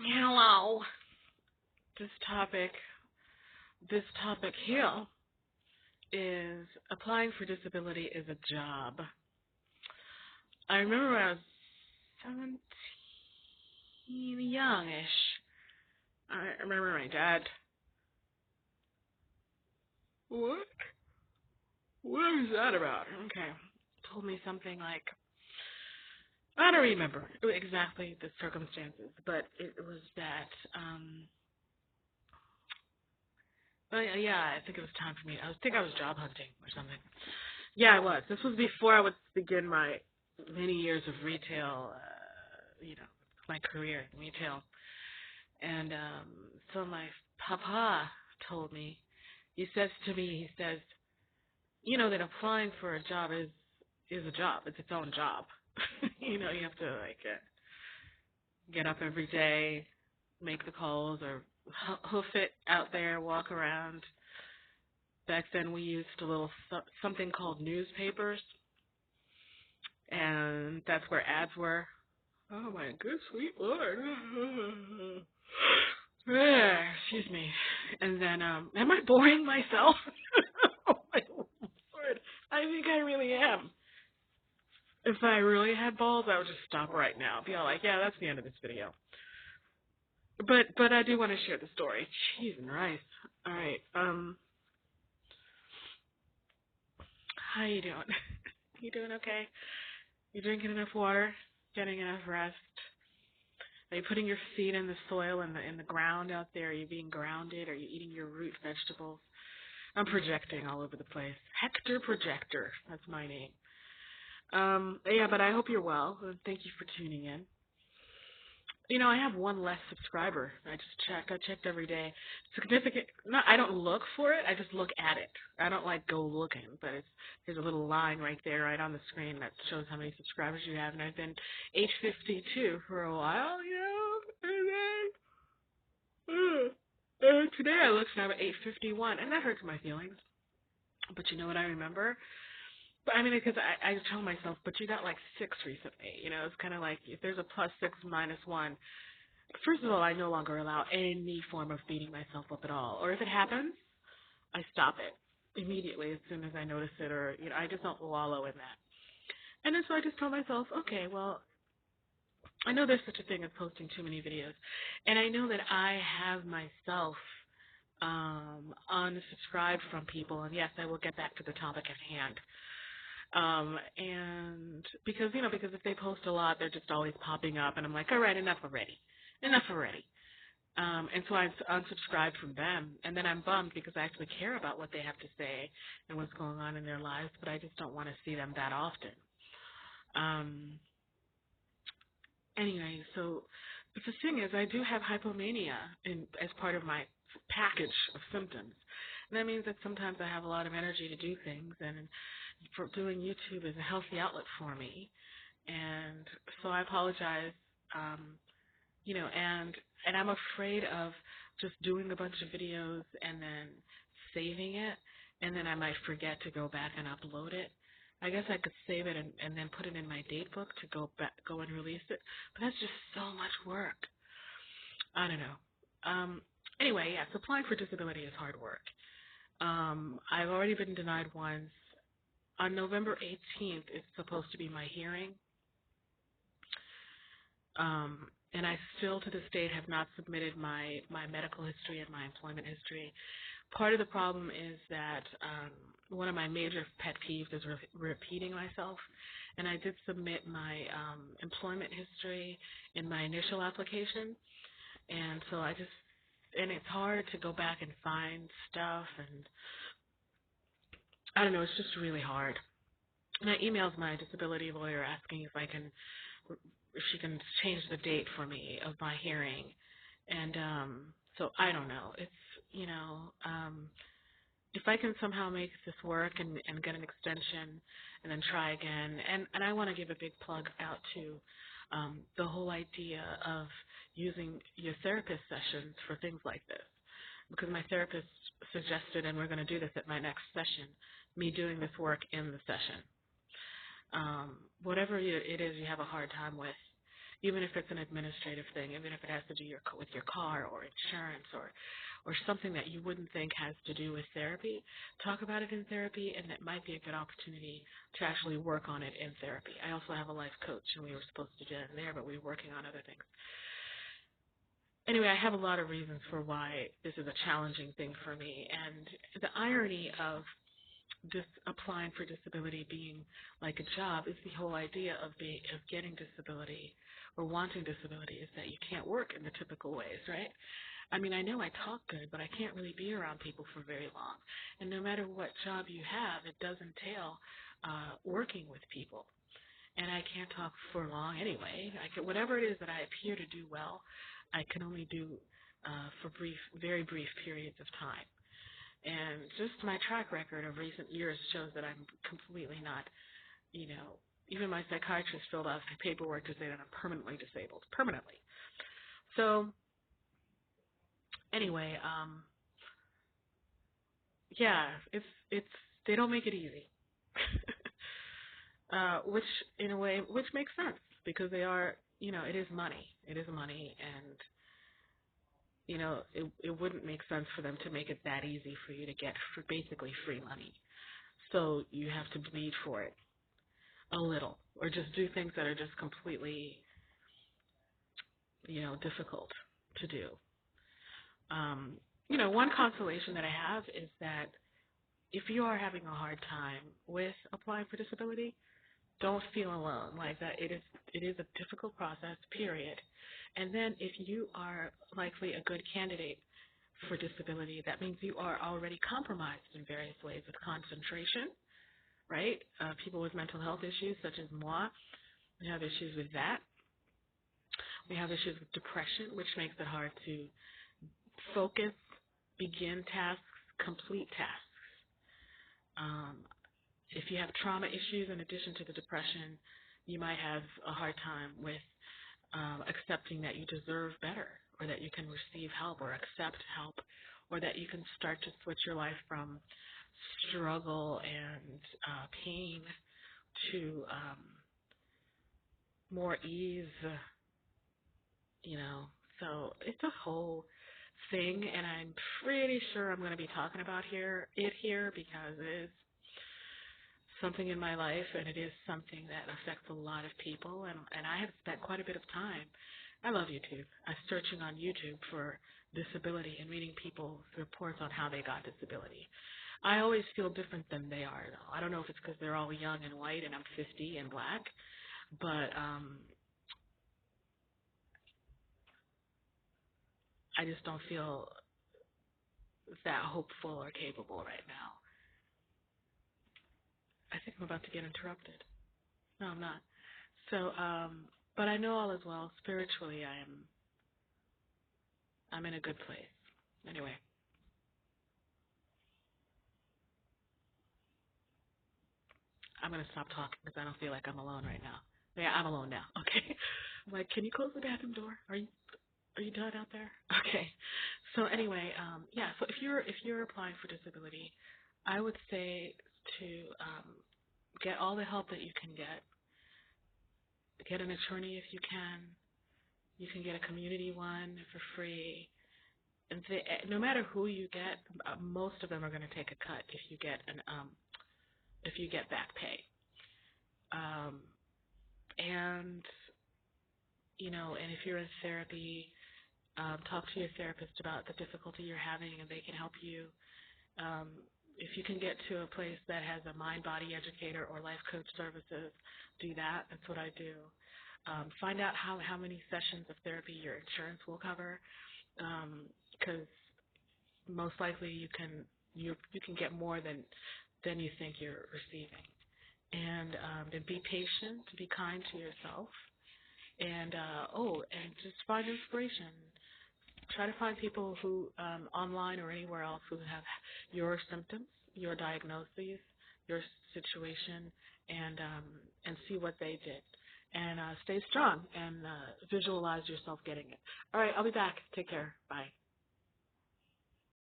Hello. This topic, this topic here is applying for disability is a job. I remember when I was 17, youngish. I remember my dad. What? What is that about? Okay. Told me something like, I don't remember exactly the circumstances, but it was that, yeah, I think it was time for me. I think I was job hunting or something. Yeah, I was. This was before I would begin my many years of retail, my career in retail. And so my papa told me, he says, that applying for a job is a job. It's its own job. You have to get up every day, make the calls, or hoof it out there, walk around. Back then we used something called newspapers, and that's where ads were. Oh my good sweet Lord. Excuse me. And then, am I boring myself? Oh my Lord. I think I really am. If I really had balls, I would just stop right now. Be all like, yeah, that's the end of this video. But I do want to share the story. Cheese and rice. All right. How you doing? You doing okay? You drinking enough water? Getting enough rest? Are you putting your feet in the soil in the ground out there? Are you being grounded? Are you eating your root vegetables? I'm projecting all over the place. Hector Projector. That's my name. Yeah, but I hope you're well. Thank you for tuning in. I have one less subscriber. I checked every day. Significant. No, I don't look for it. I just look at it. I don't go looking, but there's a little line right there, right on the screen that shows how many subscribers you have. And I've been 852 for a while, and then today I looked and I'm at 851, and that hurts my feelings. But you know what I remember? But I mean, because I tell myself, but you got 6 recently. It's kind of like if there's a +6 -1. First of all, I no longer allow any form of beating myself up at all. Or if it happens, I stop it immediately as soon as I notice it, or I just don't wallow in that. And then so I just tell myself, okay, well, I know there's such a thing as posting too many videos, and I know that I have myself unsubscribed from people, and yes, I will get back to the topic at hand. And because if they post a lot, they're just always popping up, and I'm like, all right, enough already. And so I've unsubscribed from them, and then I'm bummed because I actually care about what they have to say and what's going on in their lives, but I just don't want to see them that often. Anyway, so the thing is, I do have hypomania as part of my package of symptoms. And that means that sometimes I have a lot of energy to do things, and for doing YouTube is a healthy outlet for me. And so I apologize, and I'm afraid of just doing a bunch of videos and then saving it, and then I might forget to go back and upload it. I guess I could save it and then put it in my date book to go and release it, but that's just so much work. I don't know. Anyway, yes, applying for disability is hard work. I've already been denied once. On November 18th, it's supposed to be my hearing. And I still, to this date, have not submitted my medical history and my employment history. Part of the problem is that one of my major pet peeves is repeating myself. And I did submit my employment history in my initial application. And so and it's hard to go back and find stuff. And I don't know, it's just really hard. And I emailed my disability lawyer asking if she can change the date for me of my hearing. And so I don't know. It's, if I can somehow make this work and get an extension and then try again. And I want to give a big plug out to the whole idea of using your therapist sessions for things like this. Because my therapist suggested, and we're going to do this at my next session, me doing this work in the session. Whatever it is you have a hard time with, even if it's an administrative thing, even if it has to do with your car or insurance or something that you wouldn't think has to do with therapy. Talk about it in therapy, and it might be a good opportunity to actually work on it in therapy. I also have a life coach, and we were supposed to do it in there, but we were working on other things. Anyway, I have a lot of reasons for why this is a challenging thing for me, and the irony of applying for disability being like a job is the whole idea of getting disability or wanting disability is that you can't work in the typical ways, right? I mean, I know I talk good, but I can't really be around people for very long. And no matter what job you have, it does entail working with people. And I can't talk for long anyway. Whatever it is that I appear to do well, I can only do for very brief periods of time. And just my track record of recent years shows that I'm completely not, even my psychiatrist filled out the paperwork to say that I'm permanently disabled. Permanently. So, anyway, yeah, it's they don't make it easy. Which in a way, which makes sense because they are, it is money. It is money, and it wouldn't make sense for them to make it that easy for you to get for basically free money. So you have to bleed for it a little, or just do things that are just completely, difficult to do. One consolation that I have is that if you are having a hard time with applying for disability, don't feel alone. Like that, it is a difficult process, period. And then if you are likely a good candidate for disability, that means you are already compromised in various ways with concentration, right? People with mental health issues such as moi, we have issues with that. We have issues with depression, which makes it hard to focus, begin tasks, complete tasks. If you have trauma issues in addition to the depression, you might have a hard time with accepting that you deserve better, or that you can receive help or accept help, or that you can start to switch your life from struggle and pain to more ease, So it's a whole thing, and I'm pretty sure I'm going to be talking about it here because it is something in my life, and it is something that affects a lot of people, and I have spent quite a bit of time. I love YouTube. I'm searching on YouTube for disability and reading people's reports on how they got disability. I always feel different than they are, though. I don't know if it's because they're all young and white and I'm 50 and black, but I just don't feel that hopeful or capable right now. I think I'm about to get interrupted. No, I'm not. So, but I know all is well. Spiritually, I'm in a good place. Anyway. I'm going to stop talking because I don't feel like I'm alone right now. Yeah, I'm alone now. Okay. I'm like, can you close the bathroom door? Are you done out there? Okay. So anyway, yeah. So if you're applying for disability, I would say to get all the help that you can get. Get an attorney if you can. You can get a community one for free. And no matter who you get, most of them are going to take a cut if you get back pay. And and if you're in therapy, talk to your therapist about the difficulty you're having, and they can help you. If you can get to a place that has a mind-body educator or life coach services, do that. That's what I do. Find out how many sessions of therapy your insurance will cover, because most likely you can get more than you think you're receiving. And be patient, be kind to yourself, and just find inspiration. Try to find people who online or anywhere else who have your symptoms, your diagnoses, your situation, and see what they did. And stay strong and visualize yourself getting it. All right, I'll be back. Take care. Bye.